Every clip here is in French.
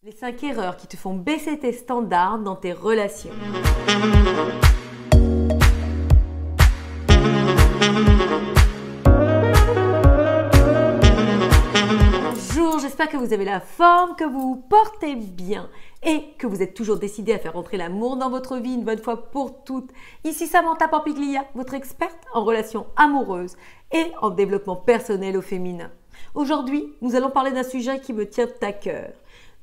Les 5 erreurs qui te font baisser tes standards dans tes relations. Bonjour, j'espère que vous avez la forme, que vous vous portez bien et que vous êtes toujours décidé à faire entrer l'amour dans votre vie une bonne fois pour toutes. Ici Samantha Pampiglia, votre experte en relations amoureuses et en développement personnel au féminin. Aujourd'hui, nous allons parler d'un sujet qui me tient à cœur.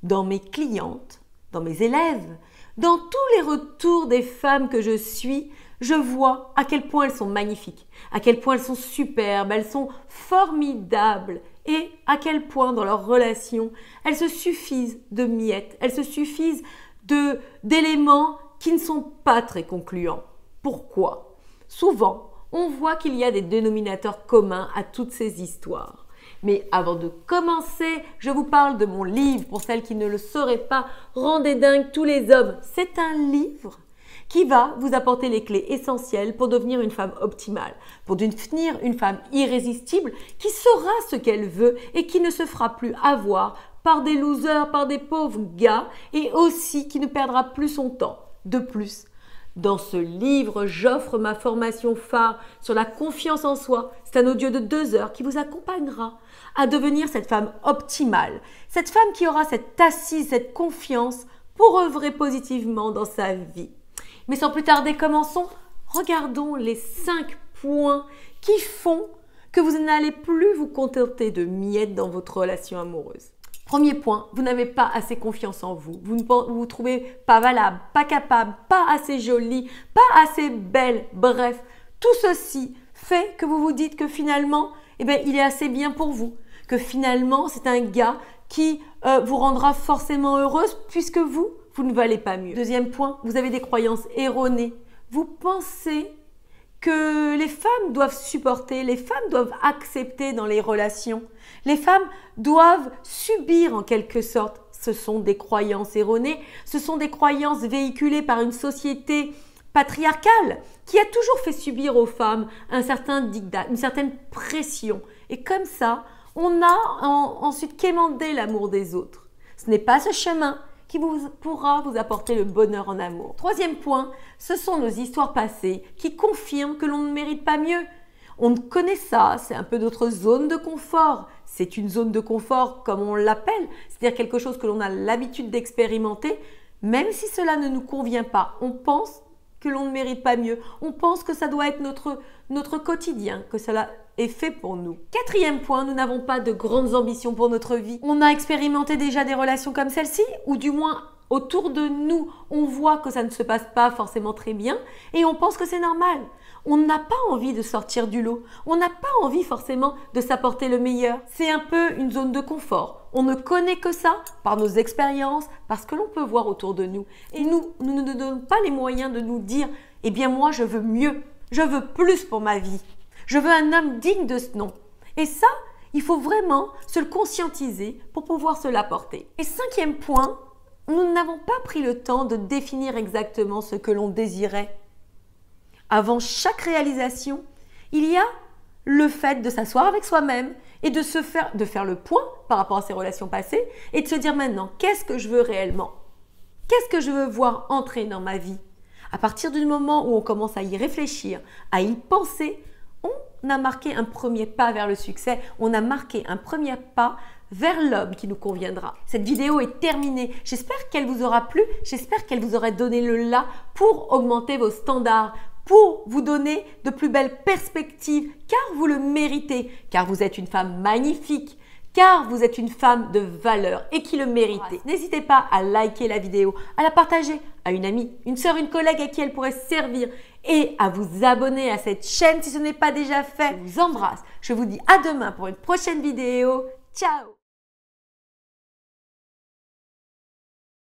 Dans mes clientes, dans mes élèves, dans tous les retours des femmes que je suis, je vois à quel point elles sont magnifiques, à quel point elles sont superbes, elles sont formidables et à quel point dans leurs relations, elles se suffisent de miettes, elles se suffisent d'éléments qui ne sont pas très concluants. Pourquoi? Souvent, on voit qu'il y a des dénominateurs communs à toutes ces histoires. Mais avant de commencer, je vous parle de mon livre. Pour celles qui ne le sauraient pas, Rendez dingue tous les hommes. C'est un livre qui va vous apporter les clés essentielles pour devenir une femme optimale, pour devenir une femme irrésistible qui saura ce qu'elle veut et qui ne se fera plus avoir par des losers, par des pauvres gars et aussi qui ne perdra plus son temps. De plus, dans ce livre, j'offre ma formation phare sur la confiance en soi. C'est un audio de 2 heures qui vous accompagnera à devenir cette femme optimale. Cette femme qui aura cette assise, cette confiance pour œuvrer positivement dans sa vie. Mais sans plus tarder, commençons. Regardons les 5 points qui font que vous n'allez plus vous contenter de miettes dans votre relation amoureuse. Premier point, vous n'avez pas assez confiance en vous. Vous ne vous trouvez pas valable, pas capable, pas assez jolie, pas assez belle. Bref, tout ceci fait que vous vous dites que finalement, il est assez bien pour vous. Que finalement, c'est un gars qui vous rendra forcément heureuse puisque vous ne valez pas mieux. Deuxième point, vous avez des croyances erronées. Vous pensez que les femmes doivent supporter, les femmes doivent accepter dans les relations. Les femmes doivent subir en quelque sorte. Ce sont des croyances erronées, ce sont des croyances véhiculées par une société patriarcale qui a toujours fait subir aux femmes un certain diktat, une certaine pression. Et comme ça, on a ensuite quémandé l'amour des autres. Ce n'est pas ce chemin qui pourra vous apporter le bonheur en amour. Troisième point, ce sont nos histoires passées qui confirment que l'on ne mérite pas mieux. On connaît ça, c'est un peu notre zone de confort. C'est une zone de confort comme on l'appelle, c'est-à-dire quelque chose que l'on a l'habitude d'expérimenter. Même si cela ne nous convient pas, on pense que l'on ne mérite pas mieux. On pense que ça doit être notre quotidien, que cela est fait pour nous. Quatrième point, nous n'avons pas de grandes ambitions pour notre vie. On a expérimenté déjà des relations comme celle-ci, ou du moins autour de nous, on voit que ça ne se passe pas forcément très bien et on pense que c'est normal. On n'a pas envie de sortir du lot. On n'a pas envie forcément de s'apporter le meilleur. C'est un peu une zone de confort. On ne connaît que ça par nos expériences, parce que l'on peut voir autour de nous. Et nous ne nous donnons pas les moyens de nous dire « Eh bien moi, je veux mieux. Je veux plus pour ma vie. Je veux un homme digne de ce nom. » Et ça, il faut vraiment se le conscientiser pour pouvoir se l'apporter. Et cinquième point, nous n'avons pas pris le temps de définir exactement ce que l'on désirait. Avant chaque réalisation, il y a le fait de s'asseoir avec soi-même et de faire le point par rapport à ses relations passées et de se dire maintenant, qu'est-ce que je veux réellement? Qu'est-ce que je veux voir entrer dans ma vie? À partir du moment où on commence à y réfléchir, à y penser, on a marqué un premier pas vers le succès, on a marqué un premier pas vers l'homme qui nous conviendra. Cette vidéo est terminée. J'espère qu'elle vous aura plu, j'espère qu'elle vous aura donné le là pour augmenter vos standards, pour vous donner de plus belles perspectives, car vous le méritez, car vous êtes une femme magnifique, car vous êtes une femme de valeur et qui le méritez. N'hésitez pas à liker la vidéo, à la partager à une amie, une sœur, une collègue à qui elle pourrait servir et à vous abonner à cette chaîne si ce n'est pas déjà fait. Je vous embrasse. Je vous dis à demain pour une prochaine vidéo. Ciao!